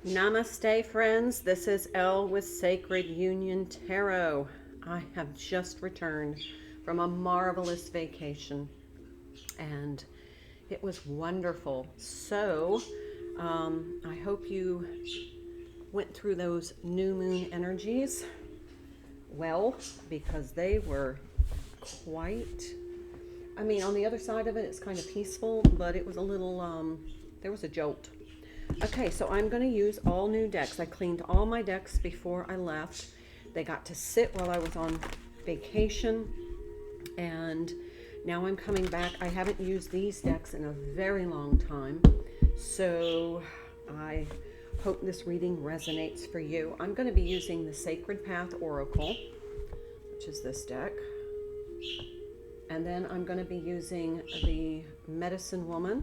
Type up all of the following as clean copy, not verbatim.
Namaste, friends. This is Elle with Sacred Union Tarot. I have just returned from a marvelous vacation and it was wonderful. I hope you went through those new moon energies well, because they were quite, on the other side of it, it's kind of peaceful, but it was a little, there was a jolt. Okay, so I'm going to use all new decks. I cleaned all my decks before I left. They got to sit while I was on vacation, and now I'm coming back. I haven't used these decks in a very long time, so I hope this reading resonates for you. I'm going to be using the Sacred Path Oracle, which is this deck, and then I'm going to be using the Medicine Woman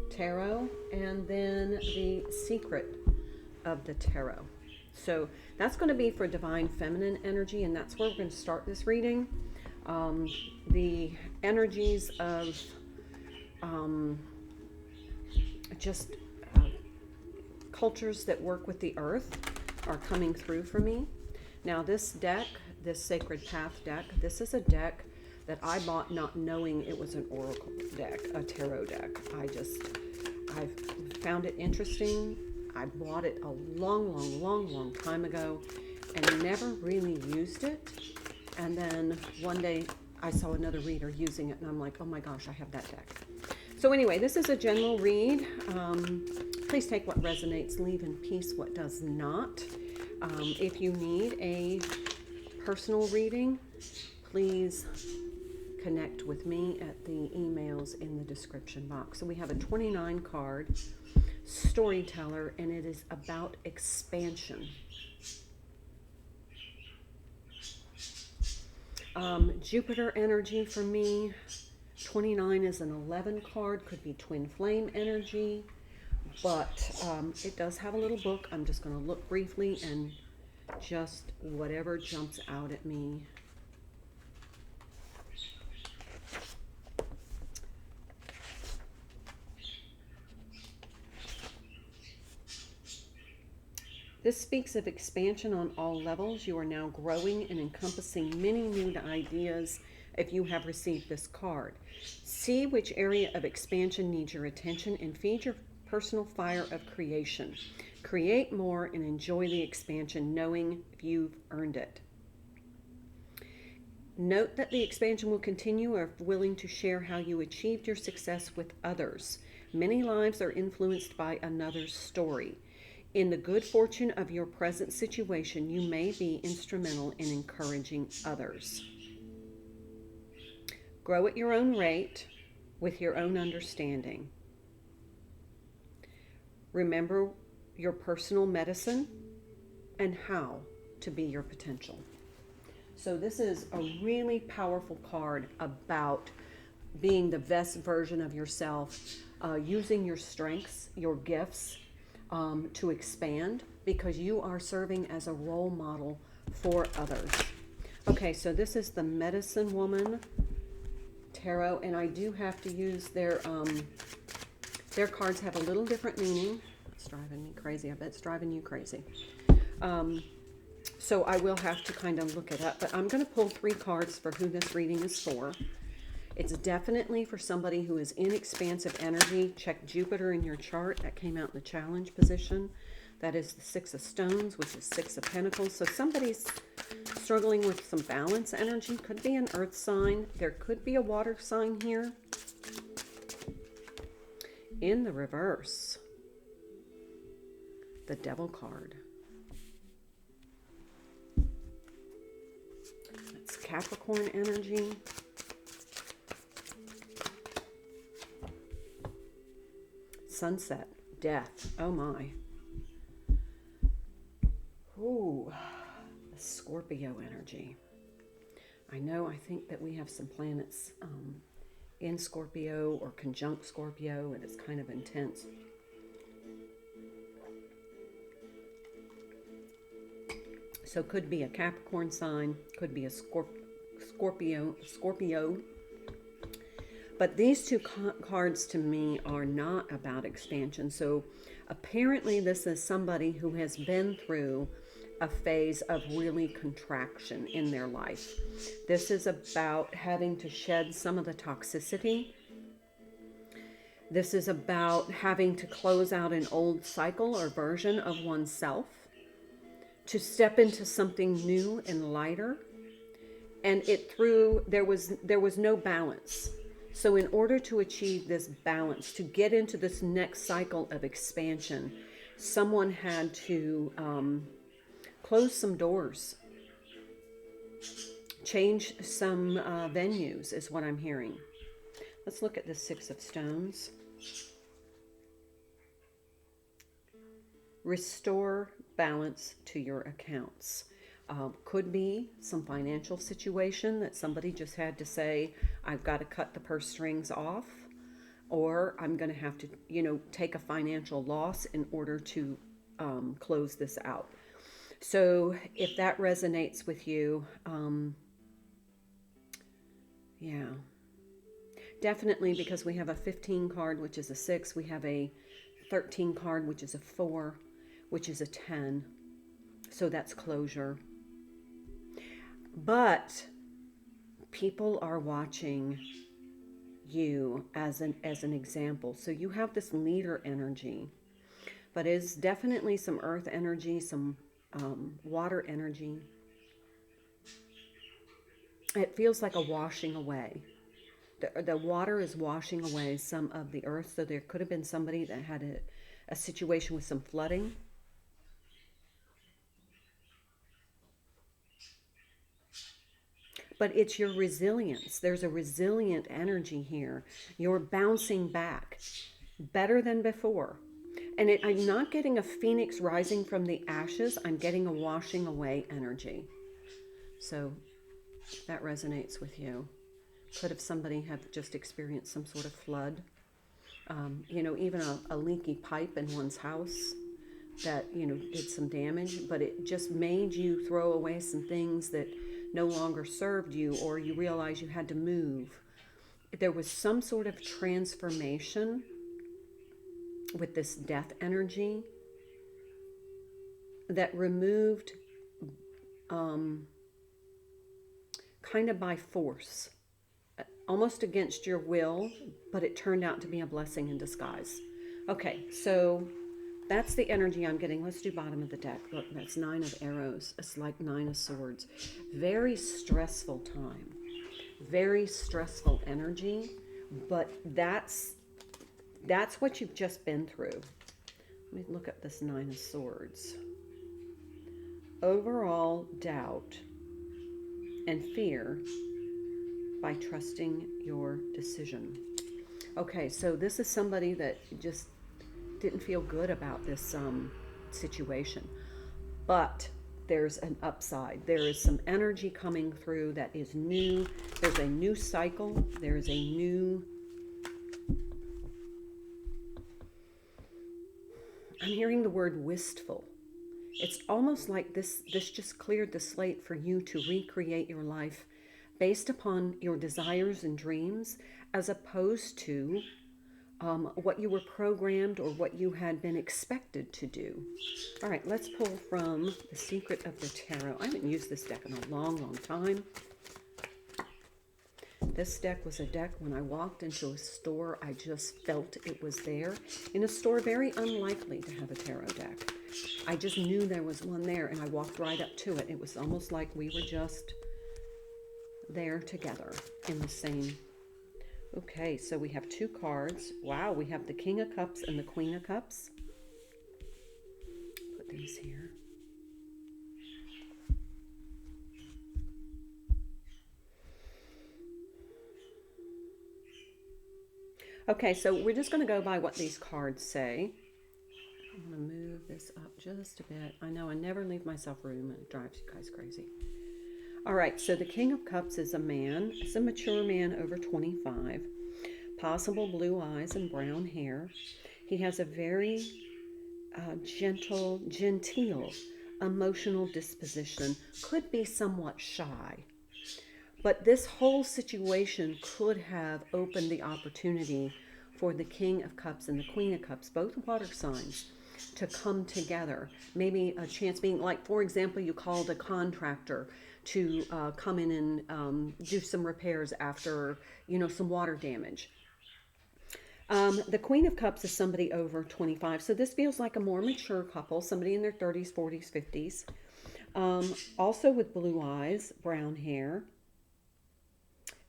Tarot, and then the Secret of the Tarot. So that's going to be for Divine Feminine energy, and that's where we're going to start this reading. The energies of just cultures that work with the earth are coming through for me. Now this deck, this Sacred Path deck, this is a deck that I bought not knowing it was an oracle deck, a tarot deck. I've found it interesting. I bought it a long time ago and never really used it. And then one day I saw another reader using it and I'm like, oh my gosh, I have that deck. So anyway, this is a general read. Please take what resonates, leave in peace what does not. If you need a personal reading, please connect with me at the emails in the description box. So we have a 29 card storyteller, and it is about expansion. Jupiter energy for me. 29 is an 11 card, could be twin flame energy, but it does have a little book. I'm just going to look briefly and just whatever jumps out at me. This speaks of expansion on all levels. You are now growing and encompassing many new ideas if you have received this card. See which area of expansion needs your attention and feed your personal fire of creation. Create more and enjoy the expansion, knowing you've earned it. Note that the expansion will continue if willing to share how you achieved your success with others. Many lives are influenced by another's story. In the good fortune of your present situation, you may be instrumental in encouraging others. Grow at your own rate with your own understanding. Remember your personal medicine and how to be your potential. So this is a really powerful card about being the best version of yourself, using your strengths, your gifts, to expand, because you are serving as a role model for others. Okay, so this is the Medicine Woman Tarot, and I do have to use their cards have a little different meaning. It's driving me crazy. I bet it's driving you crazy. So I will have to kind of look it up, but I'm going to pull 3 cards for who this reading is for. It's definitely for somebody who is in expansive energy. Check Jupiter in your chart. That came out in the challenge position. That is the 6 of Stones, which is 6 of Pentacles. So somebody's struggling with some balance energy. Could be an earth sign. There could be a water sign here. In the reverse, the Devil card. That's Capricorn energy. Sunset, death, oh my. Ooh, the Scorpio energy. I think that we have some planets in Scorpio or conjunct Scorpio, and it's kind of intense. So could be a Capricorn sign, could be a Scorpio. But these two cards to me are not about expansion. So apparently this is somebody who has been through a phase of really contraction in their life. This is about having to shed some of the toxicity. This is about having to close out an old cycle or version of oneself to step into something new and lighter. And there was no balance. So in order to achieve this balance, to get into this next cycle of expansion, someone had to close some doors, change some venues is what I'm hearing. Let's look at the Six of Stones. Restore balance to your accounts. Could be some financial situation that somebody just had to say, I've got to cut the purse strings off, or I'm going to have to, take a financial loss in order to close this out. So if that resonates with you, yeah, definitely, because we have a 15 card, which is a 6. We have a 13 card, which is a 4, which is a 10. So that's closure. But people are watching you as an example. So you have this leader energy, but is definitely some earth energy, some water energy. It feels like a washing away. The water is washing away some of the earth. So there could have been somebody that had a situation with some flooding. But it's your resilience. There's a resilient energy here. You're bouncing back better than before. And I'm not getting a phoenix rising from the ashes. I'm getting a washing away energy. So that resonates with you. Could have somebody have just experienced some sort of flood. Even a leaky pipe in one's house that, did some damage. But it just made you throw away some things that no longer served you, or you realize you had to move. There was some sort of transformation with this death energy that removed kind of by force, almost against your will, but it turned out to be a blessing in disguise. Okay, so that's the energy I'm getting. Let's do bottom of the deck. Look, that's 9 of arrows. It's like 9 of swords. Very stressful time. Very stressful energy. But that's what you've just been through. Let me look at this 9 of swords. Overall doubt and fear by trusting your decision. Okay, so this is somebody that just didn't feel good about this situation, but there's an upside. There is some energy coming through that is new. There's a new cycle. There's a new, I'm hearing the word wistful. It's almost like this just cleared the slate for you to recreate your life based upon your desires and dreams, as opposed to what you were programmed or what you had been expected to do. All right, let's pull from the Secret of the Tarot. I haven't used this deck in a long, long time. This deck was a deck when I walked into a store, I just felt it was there. In a store very unlikely to have a tarot deck. I just knew there was one there, and I walked right up to it. It was almost like we were just there together in the same. Okay, so we have 2 cards. Wow, we have the King of Cups and the Queen of Cups. Put these here. Okay, so we're just going to go by what these cards say. I'm going to move this up just a bit. I know I never leave myself room, and it drives you guys crazy. All right, so the King of Cups is a man. It's a mature man over 25. Possible blue eyes and brown hair. He has a very genteel, emotional disposition. Could be somewhat shy. But this whole situation could have opened the opportunity for the King of Cups and the Queen of Cups, both water signs, to come together. Maybe a chance being, like, for example, you called a contractor to come in and do some repairs after, some water damage. The Queen of Cups is somebody over 25. So this feels like a more mature couple, somebody in their 30s, 40s, 50s. Also with blue eyes, brown hair.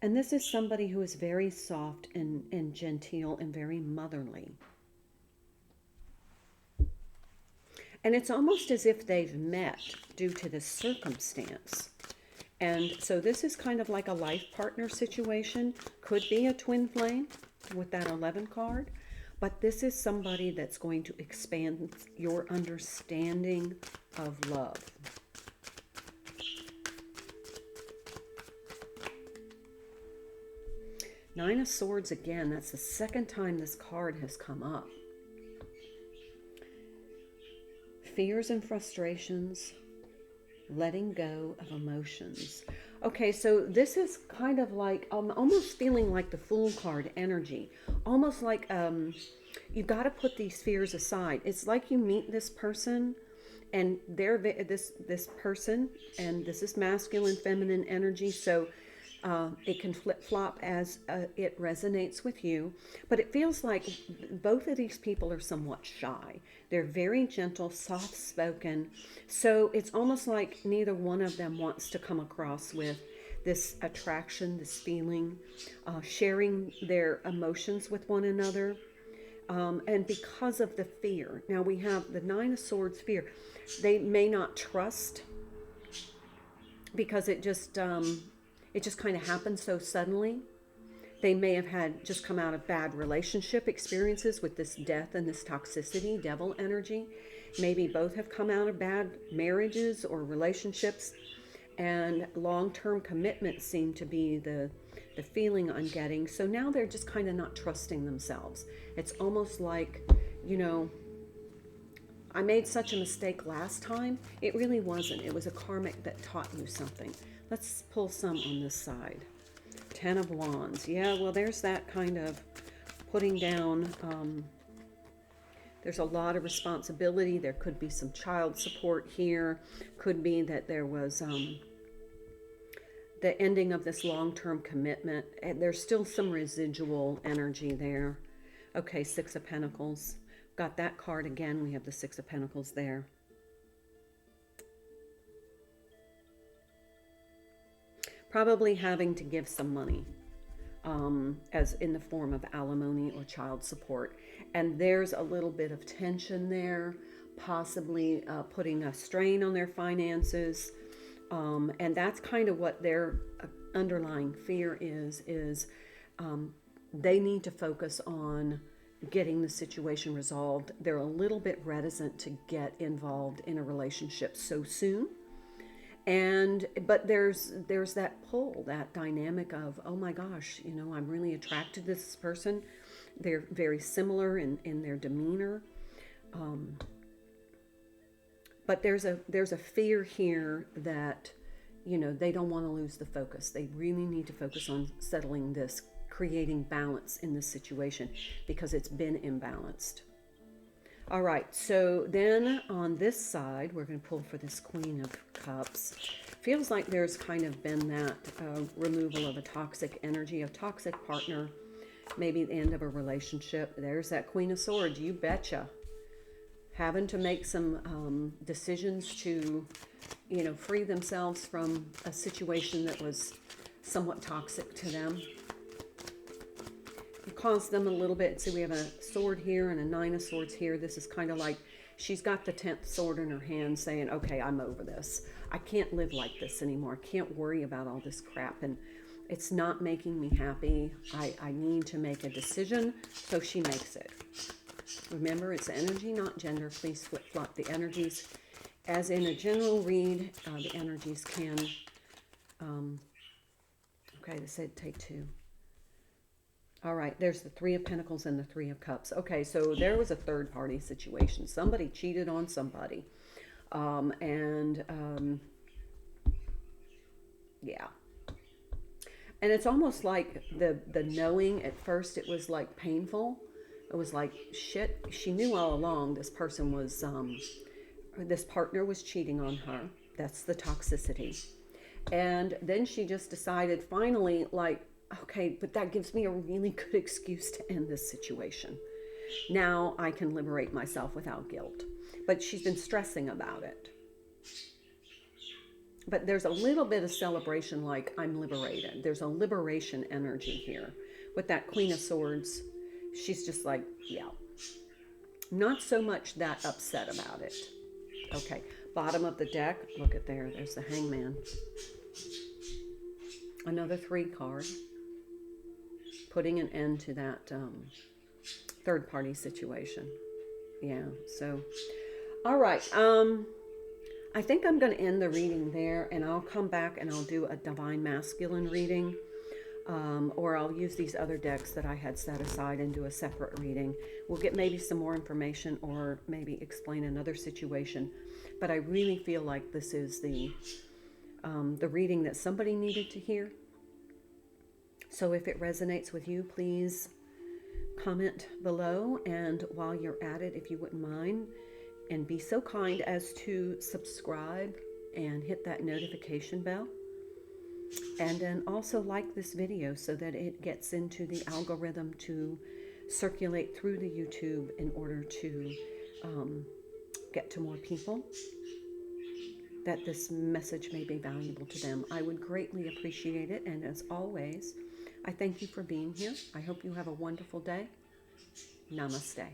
And this is somebody who is very soft and genteel and very motherly. And it's almost as if they've met due to this circumstance. And so this is kind of like a life partner situation. Could be a twin flame with that 11 card. But this is somebody that's going to expand your understanding of love. Nine of Swords again. That's the second time this card has come up. Fears and frustrations, letting go of emotions. Okay, so this is kind of like, almost feeling like the Fool card energy. Almost like you've got to put these fears aside. It's like you meet this person, and they're this person, and this is masculine, feminine energy. So it can flip-flop as it resonates with you. But it feels like both of these people are somewhat shy. They're very gentle, soft-spoken. So it's almost like neither one of them wants to come across with this attraction, this feeling, sharing their emotions with one another. And because of the fear. Now we have the Nine of Swords, fear. They may not trust because it just kind of happened so suddenly. They may have had just come out of bad relationship experiences with this death and this toxicity, devil energy. Maybe both have come out of bad marriages or relationships, and long-term commitment seemed to be the feeling I'm getting. So now they're just kind of not trusting themselves. It's almost like, I made such a mistake last time. It really wasn't. It was a karmic that taught you something. Let's pull some on this side. Ten of Wands. Yeah, well, there's that kind of putting down. There's a lot of responsibility. There could be some child support here. Could be that there was the ending of this long-term commitment. And there's still some residual energy there. Okay, Six of Pentacles. Got that card again. We have the Six of Pentacles there. Probably having to give some money, as in the form of alimony or child support. And there's a little bit of tension there, possibly putting a strain on their finances. And that's kind of what their underlying fear is they need to focus on getting the situation resolved. They're a little bit reticent to get involved in a relationship so soon. But there's that pull, that dynamic of, oh my gosh, I'm really attracted to this person. They're very similar in their demeanor. But there's a fear here that, they don't want to lose the focus. They really need to focus on settling this, creating balance in this situation because it's been imbalanced. All right, so then on this side, we're going to pull for this Queen of Cups. Feels like there's kind of been that removal of a toxic energy, a toxic partner, maybe the end of a relationship. There's that Queen of Swords, you betcha. Having to make some decisions to, free themselves from a situation that was somewhat toxic to them. Caused them a little bit. So we have a sword here and a Nine of Swords here. This is kind of like she's got the 10th sword in her hand saying, okay, I'm over this. I can't live like this anymore. I can't worry about all this crap. And it's not making me happy. I need to make a decision. So she makes it. Remember, it's energy, not gender. Please flip-flop the energies. As in a general read, the energies can... okay, they said take two. All right, there's the Three of Pentacles and the Three of Cups. Okay, so there was a third-party situation. Somebody cheated on somebody. Yeah. And it's almost like the knowing at first, it was like painful. It was like, shit, she knew all along this person was, this partner was cheating on her. That's the toxicity. And then she just decided finally, like, okay, but that gives me a really good excuse to end this situation. Now I can liberate myself without guilt. But she's been stressing about it. But there's a little bit of celebration, like, I'm liberated. There's a liberation energy here. With that Queen of Swords, she's just like, yeah. Not so much that upset about it. Okay, bottom of the deck, look at there. There's the Hangman. Another 3 card. Putting an end to that third party situation. Yeah, so, all right. I think I'm going to end the reading there, and I'll come back and I'll do a Divine Masculine reading, or I'll use these other decks that I had set aside and do a separate reading. We'll get maybe some more information, or maybe explain another situation. But I really feel like this is the reading that somebody needed to hear. So if it resonates with you, please comment below. And while you're at it, if you wouldn't mind, and be so kind as to subscribe and hit that notification bell. And then also like this video so that it gets into the algorithm to circulate through the YouTube in order to get to more people, that this message may be valuable to them. I would greatly appreciate it. And as always, I thank you for being here. I hope you have a wonderful day. Namaste.